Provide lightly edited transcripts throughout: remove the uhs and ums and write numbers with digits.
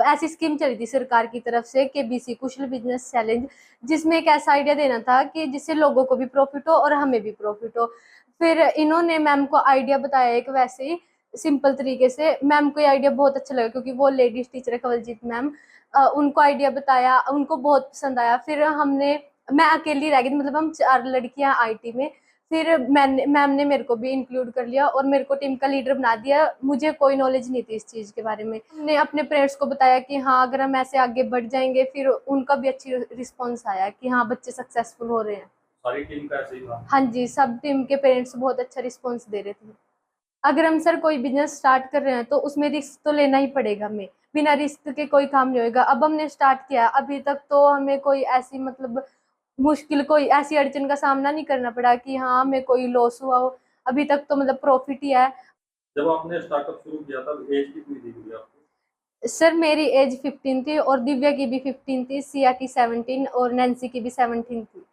ऐसी स्कीम चली थी सरकार की तरफ से केबीसी कुशल बिजनेस चैलेंज, जिसमें एक ऐसा आइडिया देना था कि जिससे लोगों को भी प्रॉफिट हो और हमें भी प्रॉफिट हो। फिर इन्होंने मैम को आइडिया बताया एक वैसे ही सिंपल तरीके से। मैम को ये आइडिया बहुत अच्छा लगा क्योंकि वो लेडीज टीचर है कवलजीत मैम। उनको आइडिया बताया, उनको बहुत पसंद आया। फिर मैं अकेली रह गई, मतलब हम 4 लड़कियां आईटी में। फिर मैम ने मेरे को भी इंक्लूड कर लिया और मेरे को टीम का लीडर बना दिया। मुझे कोई नॉलेज नहीं थी इस चीज के बारे में। हमने अपने पेरेंट्स को बताया कि हाँ अगर हम ऐसे आगे बढ़ जाएंगे, फिर उनका भी अच्छी रिस्पॉन्स आया कि हाँ बच्चे सक्सेसफुल हो रहे हैं। सारी टीम का ऐसे ही था? हाँ जी, सब टीम के पेरेंट्स बहुत अच्छा रिस्पॉन्स दे रहे थे। अगर हम सर कोई बिजनेस स्टार्ट कर रहे हैं तो उसमें रिस्क तो लेना ही पड़ेगा हमें। बिना रिस्क के कोई काम नहीं होगा। अब हमने स्टार्ट किया, अभी तक तो हमें कोई ऐसी मतलब मुश्किल, कोई ऐसी अड़चन का सामना नहीं करना पड़ा कि हाँ हमें कोई लॉस हुआ हो। अभी तक तो मतलब प्रॉफिट ही है। जब आपने स्टार्टअप शुरू किया तब एज कितनी थी आपकी? सर मेरी एज 15 थी और दिव्या की भी 15 थी, सिया की 17 और नैन्सी की भी 17 थी।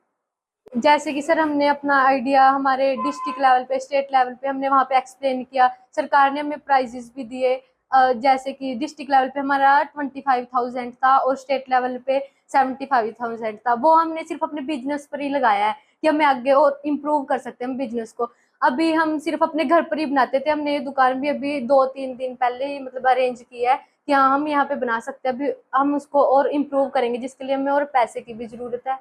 जैसे कि सर हमने अपना आइडिया हमारे डिस्ट्रिक्ट लेवल पे, स्टेट लेवल पे हमने वहाँ पे एक्सप्लेन किया। सरकार ने हमें प्राइजेस भी दिए। जैसे कि डिस्ट्रिक्ट लेवल पे हमारा 25,000 था और स्टेट लेवल पे 75,000 था। वो हमने सिर्फ अपने बिजनेस पर ही लगाया है कि हमें आगे और इम्प्रूव कर सकते हैं हम बिजनेस को। अभी हम सिर्फ अपने घर पर ही बनाते थे। हमने ये दुकान भी अभी 2-3 दिन पहले ही मतलब अरेंज की है कि हाँ हम यहाँ पे बना सकते हैं। अभी हम उसको और इम्प्रूव करेंगे, जिसके लिए हमें और पैसे की भी जरूरत है।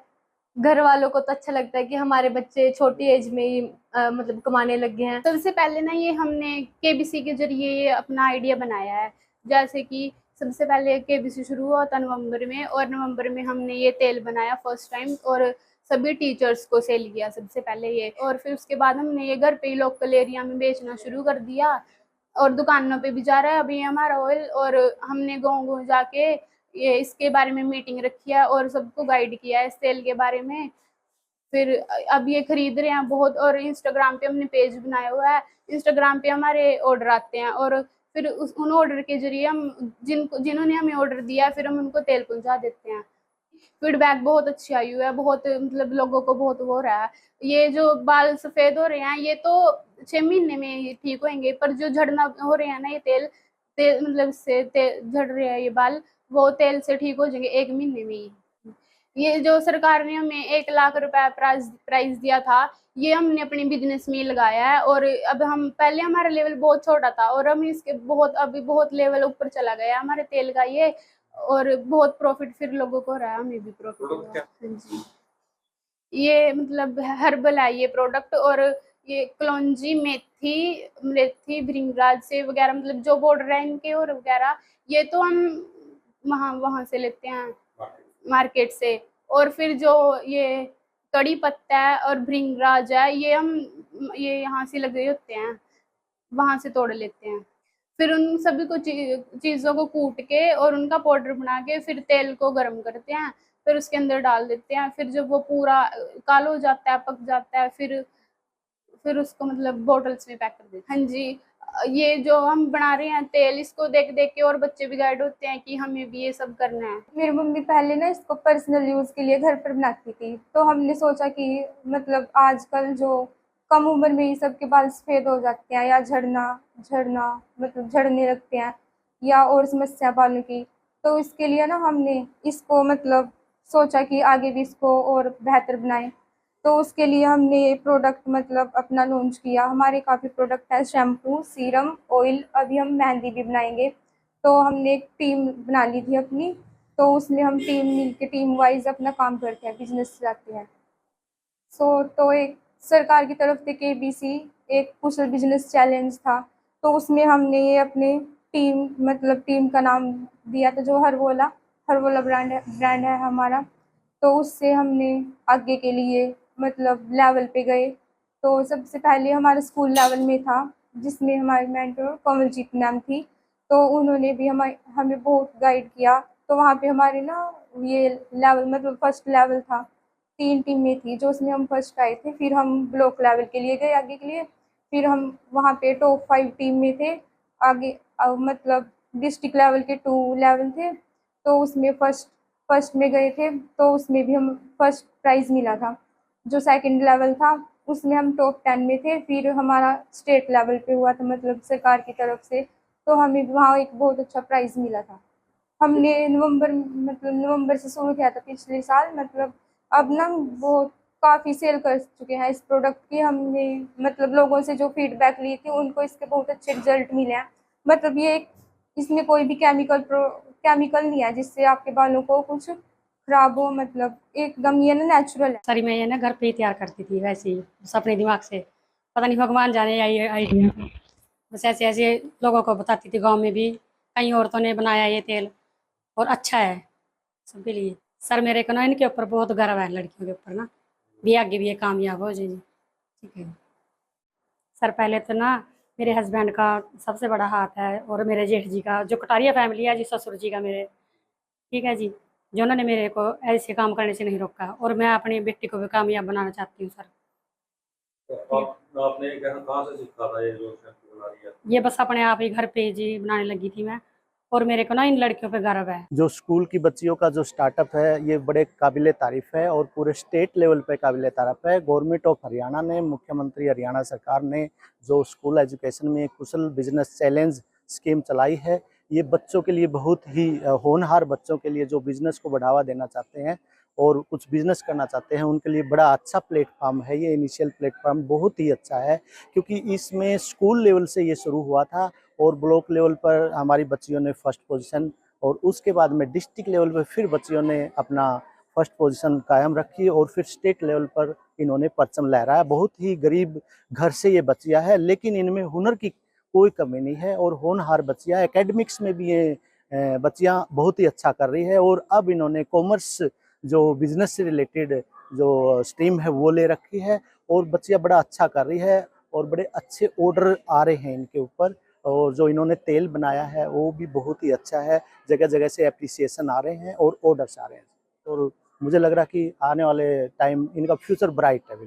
घर वालों को तो अच्छा लगता है कि हमारे बच्चे छोटी एज में ही मतलब कमाने लग गए हैं। सबसे पहले ना ये हमने केबीसी के जरिए ये अपना आइडिया बनाया है। जैसे कि सबसे पहले केबीसी शुरू हुआ था नवंबर में, और नवंबर में हमने ये तेल बनाया फर्स्ट टाइम और सभी टीचर्स को सेल किया सबसे पहले ये। और फिर उसके बाद हमने ये घर पे ही लोकल एरिया में बेचना शुरू कर दिया और दुकानों पे भी जा रहा है अभी हमारा ऑयल। और हमने गाँव गाँव जाके ये इसके बारे में मीटिंग रखी है और सबको गाइड किया है इस तेल के बारे में। फिर अब ये खरीद रहे हैं बहुत। और इंस्टाग्राम पे हमने पेज बनाया हुआ है, इंस्टाग्राम पे हमारे ऑर्डर आते हैं और फिर उन ऑर्डर के जरिए हम जिन्होंने हमें ऑर्डर दिया फिर हम उनको तेल पहुंचा देते हैं। फीडबैक बहुत अच्छी आई हुई है, बहुत मतलब लोगों को बहुत वो हो रहा है। ये जो बाल सफेद हो रहे हैं ये तो 6 महीने में ही ठीक होंगे, पर जो झड़ना हो रहे हैं ना ये तेल तेल मतलब से झड़ रहे हैं ये बाल, वो तेल से ठीक हो जाएंगे 1 महीने में ही। ये जो सरकार ने हमें 1 लाख रुपए प्राइज दिया था ये हमने अपने बिजनेस में लगाया है। और अब हम पहले हमारा लेवल बहुत छोटा था और हम इसके बहुत अभी बहुत लेवल ऊपर चला गया हमारे तेल का ये। और बहुत प्रॉफिट फिर लोगों को हो रहा है, हमें भी प्रॉफिट हो रहा है। हाँ जी, ये मतलब हर्बल है ये प्रोडक्ट। और ये कलौंजी, मेथी मेथी भृंगराज से वगैरह मतलब जो बॉर्डर है इनके और वगैरह, ये तो हम वहाँ वहाँ से लेते हैं मार्केट से। और फिर जो ये कड़ी पत्ता है और भृंगराज है ये हम ये यहाँ से लगे होते हैं, वहां से तोड़ लेते हैं। फिर उन सभी को चीज़ों को कूट के और उनका पाउडर बना के फिर तेल को गर्म करते हैं, फिर उसके अंदर डाल देते हैं। फिर जब वो पूरा काला हो जाता है, पक जाता है, फिर उसको मतलब बॉटल्स में पैक कर देते हैं। हाँ जी, ये जो हम बना रहे हैं तेल इसको देख देख के और बच्चे भी गाइड होते हैं कि हमें भी ये सब करना है। मेरी मम्मी पहले ना इसको पर्सनल यूज़ के लिए घर पर बनाती थी, तो हमने सोचा कि मतलब आजकल जो कम उम्र में ही सबके बाल सफ़ेद हो जाते हैं या झड़ना झड़ना मतलब झड़ने लगते हैं या और समस्या बालों की, तो इसके लिए ना हमने इसको मतलब सोचा कि आगे भी इसको और बेहतर बनाएं। तो उसके लिए हमने ये प्रोडक्ट मतलब अपना लॉन्च किया। हमारे काफ़ी प्रोडक्ट है, शैम्पू, सीरम, ऑयल, अभी हम मेहंदी भी बनाएंगे। तो हमने एक टीम बना ली थी अपनी, तो उसमें हम टीम मिल के टीम वाइज अपना काम करते हैं, बिजनेस चलाते हैं। तो एक सरकार की तरफ से केबीसी एक कुशल बिजनेस चैलेंज था, तो उसमें हमने ये अपने टीम मतलब टीम का नाम दिया था जो हरवोला ब्रांड है हमारा। तो उससे हमने आगे के लिए मतलब लेवल पे गए। तो सबसे पहले हमारा स्कूल लेवल में था जिसमें हमारी मेंटर कमलजीत मैम थी, तो उन्होंने भी हमें बहुत गाइड किया। तो वहाँ पे हमारे ना ये लेवल मतलब फर्स्ट लेवल था, 3 टीमें थी जो उसमें हम फर्स्ट आए थे। फिर हम ब्लॉक लेवल के लिए गए आगे के लिए, फिर हम वहाँ पे टॉप 5 टीम में थे। आगे मतलब डिस्ट्रिक्ट लेवल के 2 लेवल थे, तो उसमें फर्स्ट में गए थे, तो उसमें भी हम फर्स्ट प्राइज़ मिला था। जो सेकंड लेवल था उसमें हम टॉप 10 में थे। फिर हमारा स्टेट लेवल पे हुआ था मतलब सरकार की तरफ से, तो हमें वहाँ एक बहुत अच्छा प्राइज़ मिला था। हमने नवंबर से शुरू किया था पिछले साल। मतलब अब ना वो काफ़ी सेल कर चुके हैं इस प्रोडक्ट की। हमने मतलब लोगों से जो फीडबैक ली थी उनको इसके बहुत अच्छे रिजल्ट मिले हैं। मतलब इसमें कोई भी केमिकल नहीं है जिससे आपके बालों को कुछ खराब हो। मतलब एकदम ये ना नेचुरल है। सारी मैं ये ना घर पे ही तैयार करती थी वैसे ही, बस अपने दिमाग से। पता नहीं भगवान जाने आई आइडिया, बस ऐसे ऐसे लोगों को बताती थी। गांव में भी कई औरतों ने बनाया ये तेल और अच्छा है सबके लिए। सर मेरे को ना इनके ऊपर बहुत गर्व है, लड़कियों के ऊपर ना, भी आगे भी ये कामयाब हो जाएंगे। ठीक है सर, पहले तो ना मेरे हस्बैंड का सबसे बड़ा हाथ है, और मेरे जेठ जी का, जो कटारिया फैमिली है जी, ससुर जी का मेरे। ठीक है जी, जो उन्होंने मेरे को ऐसे काम करने से नहीं रोका, और मैं अपनी बेटी को भी कामयाब बनाना चाहती हूँ सर। तो आपने कहाँ से सीखा था ये जो शैम्पू बना रही है? ये बस अपने आप ही घर पे जी बनाने लगी थी मैं, और मेरे को ना इन लड़कियों पे गर्व है। जो स्कूल की बच्चियों का जो स्टार्टअप है ये बड़े काबिले तारीफ है और पूरे स्टेट लेवल पे काबिले तारीफ है। गवर्नमेंट ऑफ हरियाणा ने, मुख्यमंत्री हरियाणा सरकार ने जो स्कूल एजुकेशन में कुशल बिजनेस चैलेंज स्कीम चलाई है, ये बच्चों के लिए बहुत ही होनहार बच्चों के लिए जो बिजनेस को बढ़ावा देना चाहते हैं और कुछ बिजनेस करना चाहते हैं उनके लिए बड़ा अच्छा प्लेटफॉर्म है। ये इनिशियल प्लेटफॉर्म बहुत ही अच्छा है, क्योंकि इसमें स्कूल लेवल से ये शुरू हुआ था और ब्लॉक लेवल पर हमारी बच्चियों ने फर्स्ट पोजीशन, और उसके बाद में डिस्ट्रिक्ट लेवल पर फिर बच्चियों ने अपना फर्स्ट पोजीशन कायम रखी और फिर स्टेट लेवल पर इन्होंने परचम लहराया। बहुत ही गरीब घर से ये बच्चियां हैं, लेकिन इनमें हुनर की कोई कमी नहीं है और होनहार बच्चियां। एकेडमिक्स में भी ये बच्चियां बहुत ही अच्छा कर रही है, और अब इन्होंने कॉमर्स जो बिजनेस से रिलेटेड जो स्ट्रीम है वो ले रखी है, और बच्चियां बड़ा अच्छा कर रही है और बड़े अच्छे ऑर्डर आ रहे हैं इनके ऊपर। और जो इन्होंने तेल बनाया है वो भी बहुत ही अच्छा है, जगह जगह से एप्रिसिएशन आ रहे हैं और ऑर्डर्स आ रहे हैं, और मुझे लग रहा है कि आने वाले टाइम इनका फ्यूचर ब्राइट है।